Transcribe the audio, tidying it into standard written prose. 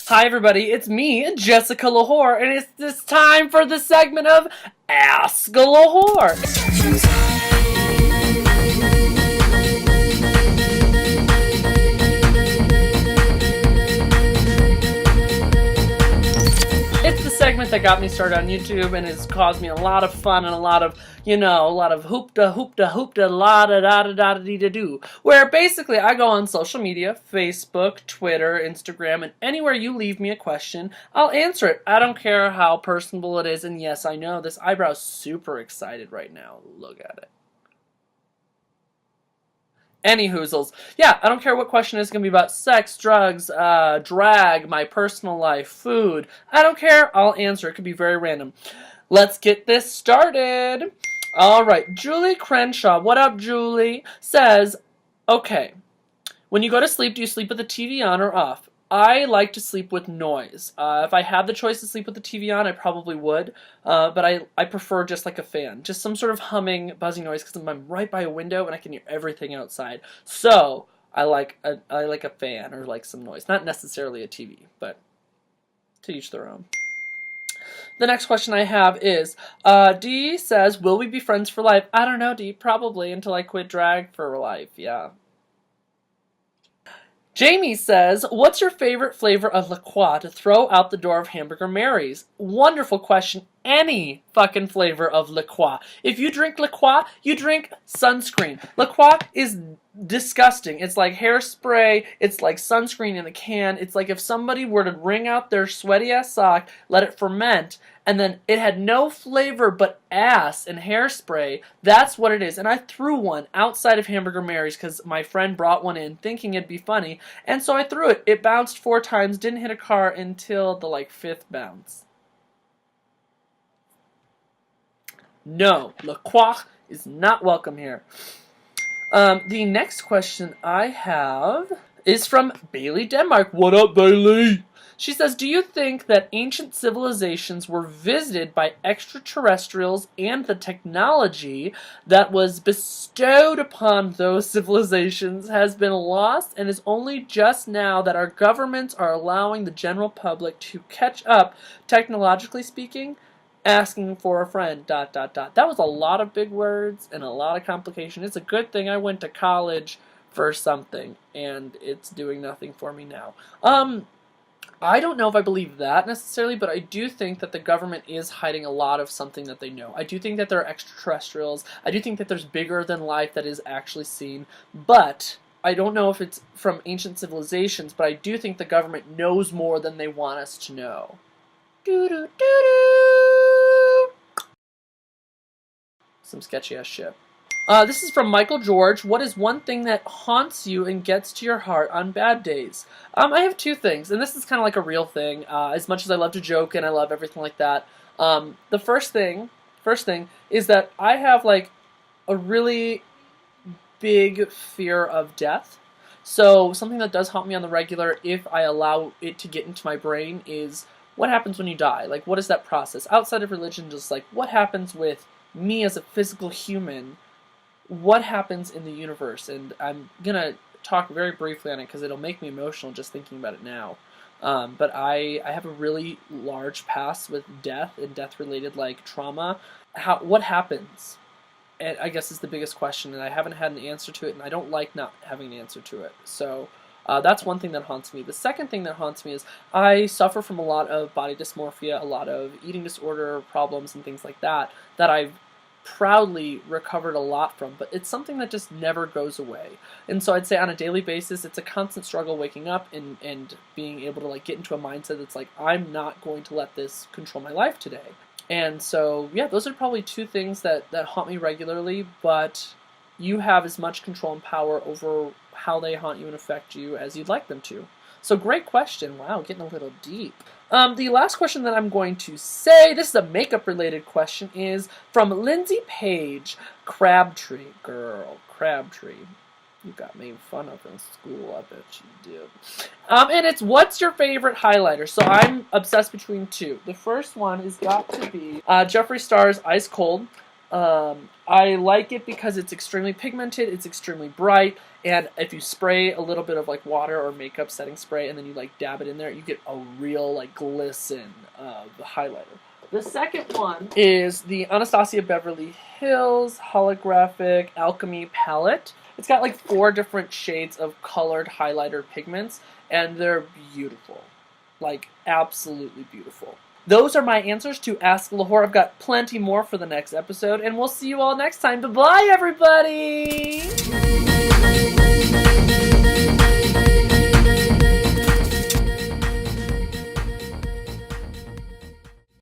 Hi everybody, it's me, Jessica L'whor, and it's this time for the segment of Ask L'whor. It's the segment that got me started on YouTube and has caused me a lot of fun and a lot of hoopda, la da da da da dee da do. Where basically I go on social media, Facebook, Twitter, Instagram, and anywhere you leave me a question, I'll answer it. I don't care how personable it is, and yes, I know this eyebrow's super excited right now. Look at it. Any hoozles. Yeah, I don't care what question is going to be about sex, drugs, drag, my personal life, food. I don't care. I'll answer. It could be very random. Let's get this started. All right. Julie Crenshaw, what up, Julie? Says, okay, when you go to sleep, do you sleep with the TV on or off? I like to sleep with noise. If I had the choice to sleep with the TV on, I probably would. But I prefer just like a fan. Just some sort of humming, buzzing noise because I'm right by a window and I can hear everything outside. So I like a fan or like some noise. Not necessarily a TV, but to each their own. The next question I have is, Dee says, will we be friends for life? I don't know, Dee. Probably until I quit drag for life. Yeah. Jamie says, what's your favorite flavor of Lacroix to throw out the door of Hamburger Mary's? Wonderful question. Any fucking flavor of Lacroix. If you drink Lacroix, you drink sunscreen. Lacroix is disgusting. It's like hairspray. It's like sunscreen in a can. It's like if somebody were to wring out their sweaty ass sock, let it ferment, and then it had no flavor but ass and hairspray. That's what it is. And I threw one outside of Hamburger Mary's because my friend brought one in thinking it'd be funny. And so I threw it. It bounced 4 times, didn't hit a car until the 5th bounce. No, Lacroix is not welcome here. The next question I have is from Bailey Denmark. What up, Bailey? She says, do you think that ancient civilizations were visited by extraterrestrials and the technology that was bestowed upon those civilizations has been lost and is only just now that our governments are allowing the general public to catch up, technologically speaking? Asking for a friend, ... That was a lot of big words and a lot of complication. It's a good thing I went to college for something, and it's doing nothing for me now. I don't know if I believe that necessarily, but I do think that the government is hiding a lot of something that they know. I do think that there are extraterrestrials. I do think that there's bigger than life that is actually seen, but I don't know if it's from ancient civilizations, but I do think the government knows more than they want us to know. Some sketchy ass shit. This is from Michael George. What is one thing that haunts you and gets to your heart on bad days? I have 2 things, and this is kind of like a real thing. As much as I love to joke and I love everything like that, the first thing is that I have like a really big fear of death. So something that does haunt me on the regular, if I allow it to get into my brain, is what happens when you die? Like, what is that process? Outside of religion, just like, what happens with me as a physical human? What happens in the universe? And I'm going to talk very briefly on it because it'll make me emotional just thinking about it now. But I have a really large past with death and death-related, like, trauma. What happens? And I guess is the biggest question, and I haven't had an answer to it, and I don't like not having an answer to it. So that's one thing that haunts me. The second thing that haunts me is I suffer from a lot of body dysmorphia, a lot of eating disorder problems and things like that I've proudly recovered a lot from, but it's something that just never goes away. And so I'd say on a daily basis, it's a constant struggle waking up and being able to like get into a mindset that's like, I'm not going to let this control my life today. And so, yeah, those are probably 2 things that haunt me regularly, but you have as much control and power over how they haunt you and affect you as you'd like them to. So great question. Wow, getting a little deep. The last question that I'm going to say, this is a makeup-related question, is from Lindsay Page. Crabtree. Girl, Crabtree. You got made fun of in school, I bet you did. And it's, what's your favorite highlighter? So I'm obsessed between 2. The first one has got to be Jeffree Star's Ice Cold. I like it because it's extremely pigmented, it's extremely bright, And if you spray a little bit of like water or makeup setting spray and then you like dab it in there, you get a real like glisten of the highlighter. The second one is the Anastasia Beverly Hills Holographic Alchemy Palette. It's got like 4 different shades of colored highlighter pigments, and they're beautiful. Like, absolutely beautiful. Those are my answers to Ask L'whor. I've got plenty more for the next episode, and we'll see you all next time. Bye-bye, everybody!